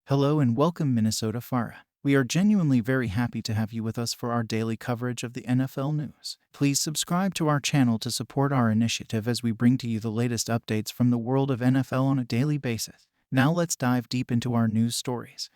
Hello and welcome, Minnesota Farah. We are genuinely very happy to have you with us for our daily coverage of the NFL news. Please subscribe to our channel to support our initiative as we bring to you the latest updates from the world of NFL on a daily basis. Now let's dive deep into our news stories.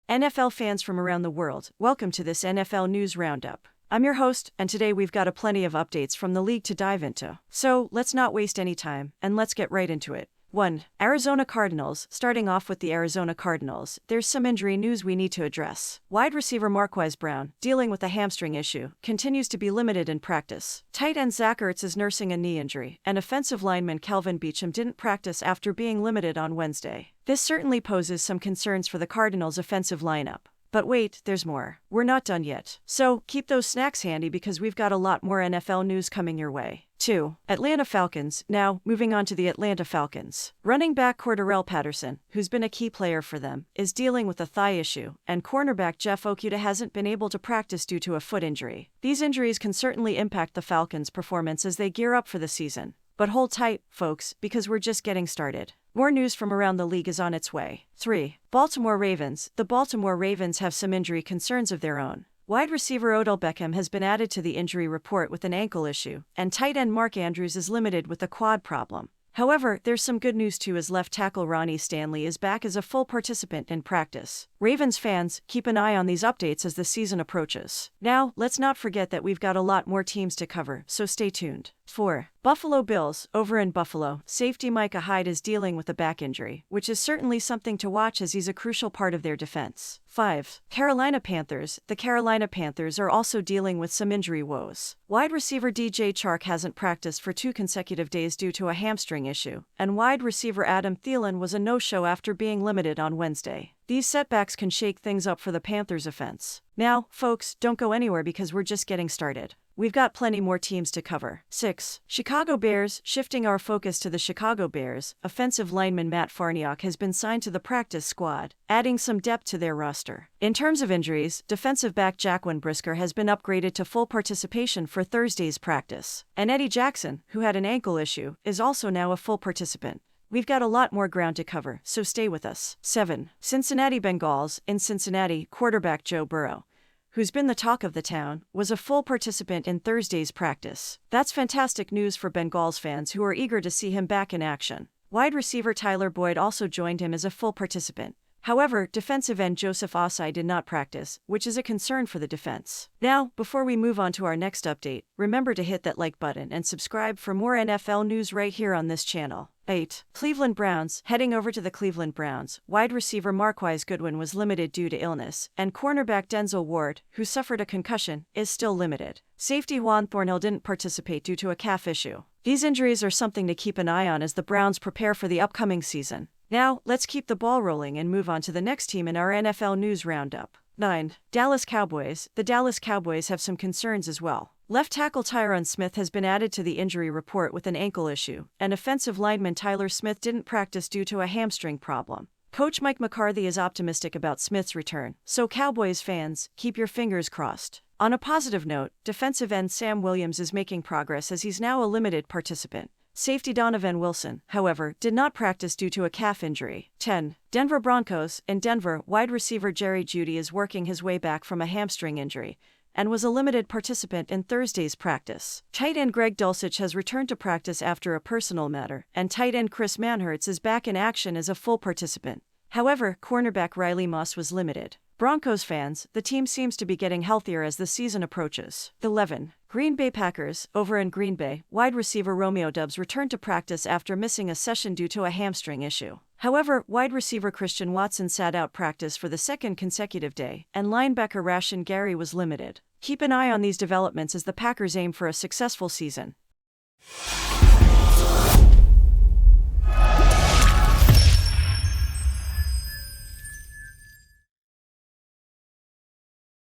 NFL fans from around the world, welcome to this NFL News Roundup. I'm your host, and today we've got plenty of updates from the league to dive into. So let's not waste any time, and let's get right into it. 1. Arizona Cardinals. Starting off with the Arizona Cardinals, there's some injury news we need to address. Wide receiver Marquise Brown, dealing with a hamstring issue, continues to be limited in practice. Tight end Zach Ertz is nursing a knee injury, and offensive lineman Kelvin Beachum didn't practice after being limited on Wednesday. This certainly poses some concerns for the Cardinals' offensive lineup. But wait, there's more. We're not done yet. So keep those snacks handy because we've got a lot more NFL news coming your way. 2. Atlanta Falcons. Now, moving on to the Atlanta Falcons. Running back Cordarrelle Patterson, who's been a key player for them, is dealing with a thigh issue, and cornerback Jeff Okudah hasn't been able to practice due to a foot injury. These injuries can certainly impact the Falcons' performance as they gear up for the season. But hold tight, folks, because we're just getting started. More news from around the league is on its way. 3. Baltimore Ravens. The Baltimore Ravens have some injury concerns of their own. Wide receiver Odell Beckham has been added to the injury report with an ankle issue, and tight end Mark Andrews is limited with a quad problem. However, there's some good news too as left tackle Ronnie Stanley is back as a full participant in practice. Ravens fans, keep an eye on these updates as the season approaches. Now, let's not forget that we've got a lot more teams to cover, so stay tuned. 4. Buffalo Bills. Over in Buffalo, safety Micah Hyde is dealing with a back injury, which is certainly something to watch as he's a crucial part of their defense. 5. Carolina Panthers. The Carolina Panthers are also dealing with some injury woes. Wide receiver DJ Chark hasn't practiced for 2 consecutive days due to a hamstring issue, and wide receiver Adam Thielen was a no-show after being limited on Wednesday. These setbacks can shake things up for the Panthers' offense. Now, folks, don't go anywhere because we're just getting started. We've got plenty more teams to cover. 6. Chicago Bears. Shifting our focus to the Chicago Bears, offensive lineman Matt Farniok has been signed to the practice squad, adding some depth to their roster. In terms of injuries, defensive back Jaquan Brisker has been upgraded to full participation for Thursday's practice, and Eddie Jackson, who had an ankle issue, is also now a full participant. We've got a lot more ground to cover, so stay with us. 7. Cincinnati Bengals. In Cincinnati, quarterback Joe Burrow, who's been the talk of the town, was a full participant in Thursday's practice. That's fantastic news for Bengals fans who are eager to see him back in action. Wide receiver Tyler Boyd also joined him as a full participant. However, defensive end Joseph Ossai did not practice, which is a concern for the defense. Now, before we move on to our next update, remember to hit that like button and subscribe for more NFL news right here on this channel. 8. Cleveland Browns. Heading over to the Cleveland Browns, wide receiver Marquise Goodwin was limited due to illness, and cornerback Denzel Ward, who suffered a concussion, is still limited. Safety Juan Thornhill didn't participate due to a calf issue. These injuries are something to keep an eye on as the Browns prepare for the upcoming season. Now, let's keep the ball rolling and move on to the next team in our NFL News Roundup. 9. Dallas Cowboys. The Dallas Cowboys have some concerns as well. Left tackle Tyron Smith has been added to the injury report with an ankle issue, and offensive lineman Tyler Smith didn't practice due to a hamstring problem. Coach Mike McCarthy is optimistic about Smith's return, so Cowboys fans, keep your fingers crossed. On a positive note, defensive end Sam Williams is making progress as he's now a limited participant. Safety Donovan Wilson, however, did not practice due to a calf injury. 10. Denver Broncos. In Denver, wide receiver Jerry Jeudy is working his way back from a hamstring injury, and was a limited participant in Thursday's practice. Tight end Greg Dulcich has returned to practice after a personal matter, and tight end Chris Manhertz is back in action as a full participant. However, cornerback Riley Moss was limited. Broncos fans, the team seems to be getting healthier as the season approaches. 11. Green Bay Packers. Over in Green Bay, wide receiver Romeo Doubs returned to practice after missing a session due to a hamstring issue. However, wide receiver Christian Watson sat out practice for the second consecutive day, and linebacker Rashan Gary was limited. Keep an eye on these developments as the Packers aim for a successful season.